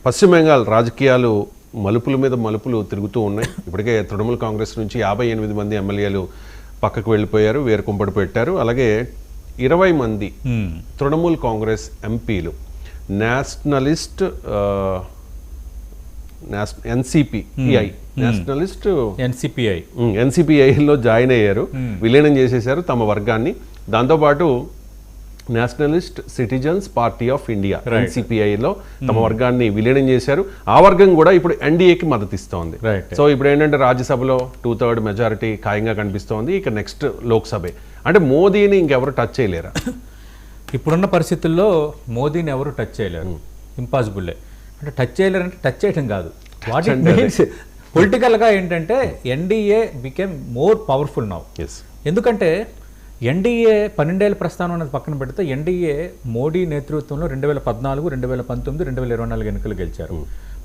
పశ్చిమ బెంగాల్ రాజకీయాలు మలుపుల మీద మలుపులు తిరుగుతూ ఉన్నాయి. ఇప్పటికే తృణమూల్ కాంగ్రెస్ నుంచి 58 మంది ఎమ్మెల్యేలు పక్కకు వెళ్ళిపోయారు, వేరు కుంపడి పెట్టారు. అలాగే 20 మంది తృణమూల్ కాంగ్రెస్ ఎంపీలు నేషనలిస్ట్ ఎన్సిపిఐ ఎన్సిపిఐలో జాయిన్ అయ్యారు, విలీనం చేసేశారు తమ వర్గాన్ని. దాంతోపాటు nationalist citizens party of India ఎన్సిపిఐలో తమ వర్గాన్ని విలీనం చేశారు. ఆ వర్గం కూడా ఇప్పుడు ఎన్డీఏకి మద్దతు ఇస్తోంది. సో ఇప్పుడు ఏంటంటే రాజ్యసభలో 2/3 మెజారిటీ ఖాయంగా కనిపిస్తోంది. ఇక నెక్స్ట్ లోక్సభే. అంటే మోదీని ఇంకెవరు టచ్ చేయలేరా? ఇప్పుడున్న పరిస్థితుల్లో మోదీని ఎవరు టచ్ చేయలేరు, ఇంపాసిబుల్లే. అంటే టచ్ చేయలేరు అంటే టచ్ చేయడం కాదు, వాట్ ఇట్ మీన్స్ పొలిటికల్గా ఏంటంటే NDA became more powerful now. ఎందుకంటే ఎన్డీఏ 12 ఏళ్ల ప్రస్థానం అనేది పక్కన పెడితే ఎన్డీఏ మోడీ నేతృత్వంలో 2014, 2019, 2024 ఎన్నికలు గెలిచారు.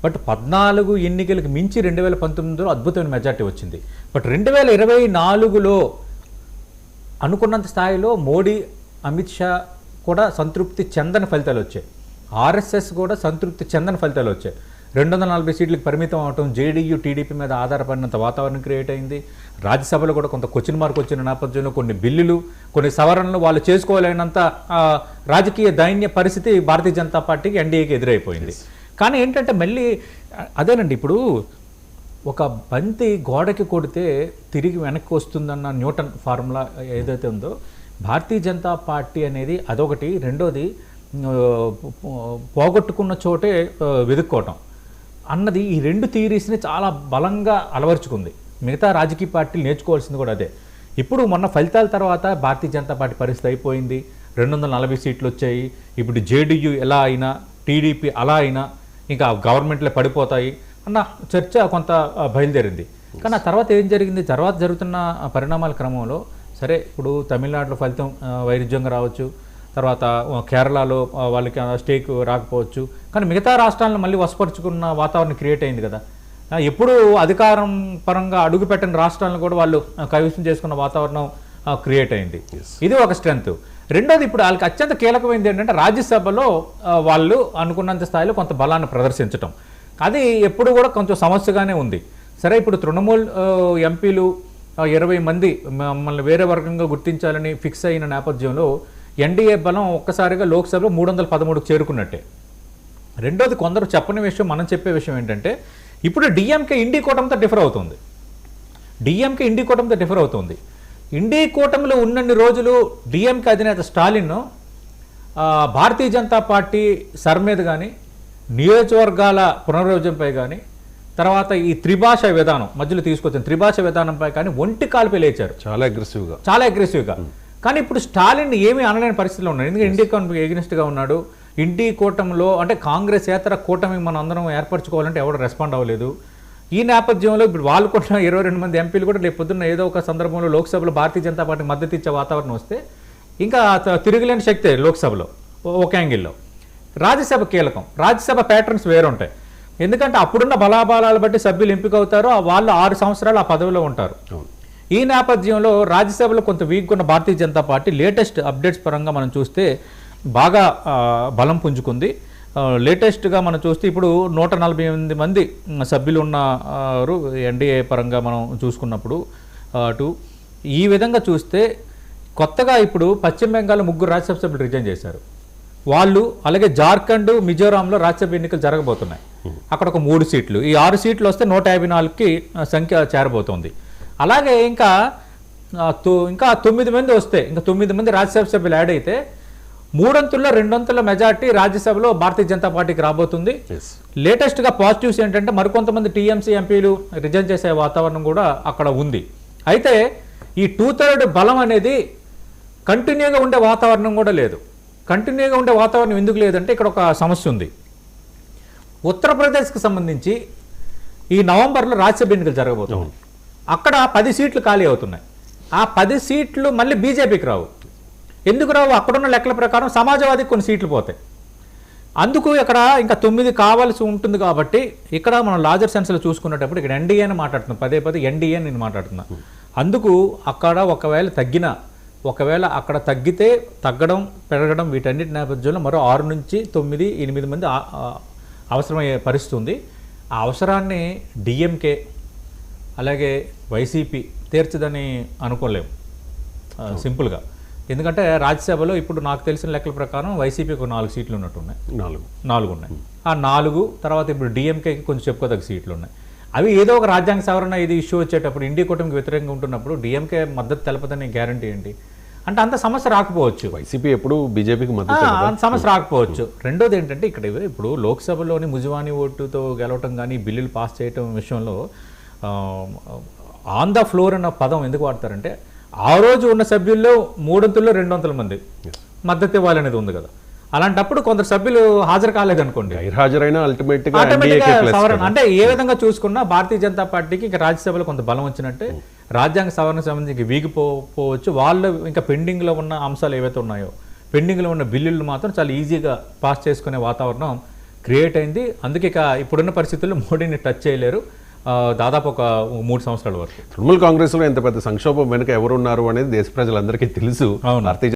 బట్ 14 ఎన్నికలకు మించి 2019లో అద్భుతమైన మెజార్టీ వచ్చింది. బట్ 2024లో అనుకున్నంత స్థాయిలో మోడీ, అమిత్ షా కూడా సంతృప్తి చెందని ఫలితాలు వచ్చాయి. ఆర్ఎస్ఎస్ కూడా సంతృప్తి చెందని ఫలితాలు వచ్చాయి. 240 సీట్లకు పరిమితం అవటం, జేడీయూ టీడీపీ మీద ఆధారపడినంత వాతావరణం క్రియేట్ అయింది. రాజ్యసభలో కూడా కొంత క్వశ్చన్ మార్క్ వచ్చిన నేపథ్యంలో కొన్ని బిల్లులు, కొన్ని సవరణలు వాళ్ళు చేసుకోలేనంత రాజకీయ దైన్య పరిస్థితి భారతీయ జనతా పార్టీకి, ఎన్డీఏకి ఎదురైపోయింది. కానీ ఏంటంటే మళ్ళీ అదేనండి, ఇప్పుడు ఒక బంతి గోడకి కొడితే తిరిగి వెనక్కి వస్తుందన్న న్యూటన్ ఫార్ములా ఏదైతే ఉందో, భారతీయ జనతా పార్టీ అనేది అదొకటి. రెండోది పోగొట్టుకున్న చోటే వెతుక్కోవటం అన్నది, ఈ రెండు థియరీస్ని చాలా బలంగా అలవర్చుకుంది. మిగతా రాజకీయ పార్టీలు నేర్చుకోవాల్సింది కూడా అదే. ఇప్పుడు మొన్న ఫలితాల తర్వాత భారతీయ జనతా పార్టీ పరిస్థితి అయిపోయింది, 240 సీట్లు వచ్చాయి. ఇప్పుడు జేడీయూ ఎలా అయినా, టీడీపీ అలా అయినా ఇంకా గవర్నమెంట్లో పడిపోతాయి అన్న చర్చ కొంత బయలుదేరింది. కానీ ఆ తర్వాత ఏం జరిగింది, తర్వాత జరుగుతున్న పరిణామాల క్రమంలో సరే ఇప్పుడు తమిళనాడులో ఫలితం వైరుధ్యంగా రావచ్చు, తర్వాత కేరళలో వాళ్ళకి స్టేక్ రాకపోవచ్చు, కానీ మిగతా రాష్ట్రాలను మళ్ళీ వశపరుచుకున్న వాతావరణం క్రియేట్ అయింది కదా. ఎప్పుడు అధికారం పరంగా అడుగుపెట్టని రాష్ట్రాలను కూడా వాళ్ళు కైవసం చేసుకున్న వాతావరణం క్రియేట్ అయింది. ఇది ఒక స్ట్రెంగ్త్. రెండోది, ఇప్పుడు వాళ్ళకి అత్యంత కీలకమైనది ఏంటంటే రాజ్యసభలో వాళ్ళు అనుకున్నంత స్థాయిలో కొంత బలాన్ని ప్రదర్శించడం. అది ఎప్పుడు కూడా కొంచెం సమస్యగానే ఉంది. సరే ఇప్పుడు తృణమూల్ ఎంపీలు 20 మంది మమ్మల్ని వేరే వర్గంగా గుర్తించాలని ఫిక్స్ అయిన నేపథ్యంలో ఎన్డీఏ బలం ఒక్కసారిగా లోక్సభలో 313కు చేరుకున్నట్టే. రెండోది, కొందరు చెప్పని విషయం, మనం చెప్పే విషయం ఏంటంటే ఇప్పుడు డిఎంకే ఇండి కూటమితో డిఫర్ అవుతుంది. ఇండి కూటమిలో ఉన్నన్ని రోజులు డిఎంకే అధినేత స్టాలిన్ భారతీయ జనతా పార్టీ సర్ మీద కానీ, నియోజకవర్గాల పునర్విభజనపై కానీ, తర్వాత ఈ త్రిభాష విధానం మధ్యలో తీసుకొచ్చిన త్రిభాష విధానంపై కానీ ఒంటి కాల్పై లేచారు చాలా అగ్రెసివ్గా. కానీ ఇప్పుడు స్టాలిన్ ఏమీ అనలేని పరిస్థితిలో ఉన్నాడు. ఎందుకంటే ఇండియా ఎగ్నెస్ట్గా ఉన్నాడు. ఇండి కూటమిలో అంటే కాంగ్రెస్ ఏతర కూటమి మనం అందరం ఏర్పరచుకోవాలంటే ఎవరు రెస్పాండ్ అవ్వలేదు. ఈ నేపథ్యంలో ఇప్పుడు వాళ్ళు కూడా 22 మంది ఎంపీలు కూడా రేపు పొద్దున్న ఏదో ఒక సందర్భంలో లోక్సభలో భారతీయ జనతా పార్టీకి మద్దతు ఇచ్చే వాతావరణం వస్తే ఇంకా తిరగలేని శక్తి లోక్సభలో ఒక యాంగిల్లో. రాజ్యసభ కీలకం, రాజ్యసభ ప్యాటర్న్స్ వేరే ఉంటాయి. ఎందుకంటే అప్పుడున్న బలాబలాలు బట్టి సభ్యులు ఎంపిక అవుతారు, వాళ్ళు 6 సంవత్సరాలు ఆ పదవిలో ఉంటారు. ఈ నేపథ్యంలో రాజ్యసభలో కొంత వీక్గా ఉన్న Bharatiya Janata party latest updates పరంగా మనం చూస్తే బాగా బలం పుంజుకుంది. లేటెస్ట్గా మనం చూస్తే ఇప్పుడు 148 మంది సభ్యులు ఉన్నారు ఎన్డీఏ పరంగా మనం చూసుకున్నప్పుడు. ఈ విధంగా చూస్తే కొత్తగా ఇప్పుడు పశ్చిమ బెంగాల్ 3 రాజ్యసభ సభ్యులు రిజైన్ చేశారు వాళ్ళు. అలాగే జార్ఖండ్, మిజోరాంలో రాజ్యసభ ఎన్నికలు జరగబోతున్నాయి. అక్కడ ఒక 3 సీట్లు, ఈ 6 సీట్లు వస్తే 154కి సంఖ్య చేరబోతోంది. అలాగే ఇంకా 9 మంది వస్తే, ఇంకా 9 మంది రాజ్యసభ సభ్యులు యాడ్ అయితే 2/3 మెజార్టీ రాజ్యసభలో భారతీయ జనతా పార్టీకి రాబోతుంది. లేటెస్ట్గా పాజిటివ్స్ ఏంటంటే మరికొంతమంది టీఎంసీ ఎంపీలు రిజైన్ చేసే వాతావరణం కూడా అక్కడ ఉంది. అయితే ఈ 2/3 బలం అనేది కంటిన్యూగా ఉండే వాతావరణం కూడా లేదు. కంటిన్యూగా ఉండే వాతావరణం ఎందుకు లేదంటే ఇక్కడ ఒక సమస్య ఉంది. ఉత్తరప్రదేశ్కి సంబంధించి ఈ నవంబర్లో రాజ్యసభ ఎన్నికలు జరగబోతున్నాయి. అక్కడ 10 సీట్లు ఖాళీ అవుతున్నాయి. ఆ 10 సీట్లు మళ్ళీ బీజేపీకి రావు. ఎందుకు రావు? అక్కడున్న లెక్కల ప్రకారం సమాజ్వాదీకి కొన్ని సీట్లు పోతాయి. అందుకు ఇక్కడ ఇంకా 9 కావాల్సి ఉంటుంది. కాబట్టి ఇక్కడ మనం లార్జర్ సెన్స్లో చూసుకునేటప్పుడు ఇక్కడ ఎన్డీఏని మాట్లాడుతున్నాం, పదే ఎన్డీఏ నేను మాట్లాడుతున్నా. అందుకు అక్కడ ఒకవేళ తగ్గిన ఒకవేళ అక్కడ తగ్గితే తగ్గడం పెరగడం వీటన్నిటి నేపథ్యంలో మరో 6 నుంచి 9, 8 మంది అవసరమయ్యే పరిస్థితి ఉంది. ఆ అవసరాన్ని డిఎంకే అలాగే వైసీపీ తీర్చదని అనుకోలేము సింపుల్గా. ఎందుకంటే రాజ్యసభలో ఇప్పుడు నాకు తెలిసిన లెక్కల ప్రకారం వైసీపీకి 4 సీట్లు ఉన్నట్టున్నాయి, 4 ఉన్నాయి. ఆ 4 తర్వాత ఇప్పుడు డిఎంకేకి కొంచెం చెప్పుకోదగ్గ సీట్లు ఉన్నాయి. అవి ఏదో ఒక రాజ్యాంగ సవరణ ఇది ఇష్యూ వచ్చేటప్పుడు ఇండియా కూటమికి వ్యతిరేకంగా ఉంటున్నప్పుడు డిఎంకే మద్దతు తెలపదని గ్యారంటీ ఏంటి అంటే అంత సమస్య రాకపోవచ్చు. వైసీపీ ఎప్పుడు బీజేపీకి మద్దతు అంత సమస్య రాకపోవచ్చు. రెండోది ఏంటంటే ఇక్కడ ఇప్పుడు లోక్సభలోని ముజవాని ఓటుతో గెలవటం కానీ బిల్లులు పాస్ చేయటం విషయంలో ఆన్ ద ఫ్లోర్ అన్న పదం ఎందుకు వాడతారంటే ఆ రోజు ఉన్న సభ్యుల్లో 300లో 200 మంది మద్దతు ఇవ్వాలనేది ఉంది కదా. అలాంటప్పుడు కొందరు సభ్యులు హాజరు కాలేదనుకోండి, హాజరైన సవరణ అంటే ఏ విధంగా చూసుకున్నా భారతీయ జనతా పార్టీకి ఇక రాజ్యసభలో కొంత బలం వచ్చినట్టే. రాజ్యాంగ సవరణ సంబంధించి వీగిపోవచ్చు. వాళ్ళు ఇంకా పెండింగ్లో ఉన్న అంశాలు ఏవైతే ఉన్నాయో పెండింగ్లో ఉన్న బిల్లులు మాత్రం చాలా ఈజీగా పాస్ చేసుకునే వాతావరణం క్రియేట్ అయింది. అందుకే ఇక ఇప్పుడున్న పరిస్థితుల్లో మోడీని టచ్ చేయలేరు దాదాపు ఒక 3 సంవత్సరాల వరకు. తృణమూల్ కాంగ్రెస్ లో ఎంత పెద్ద సంక్షోభం వెనుక ఎవరున్నారు అనేది దేశ ప్రజలందరికీ తెలుసు. భారతీయ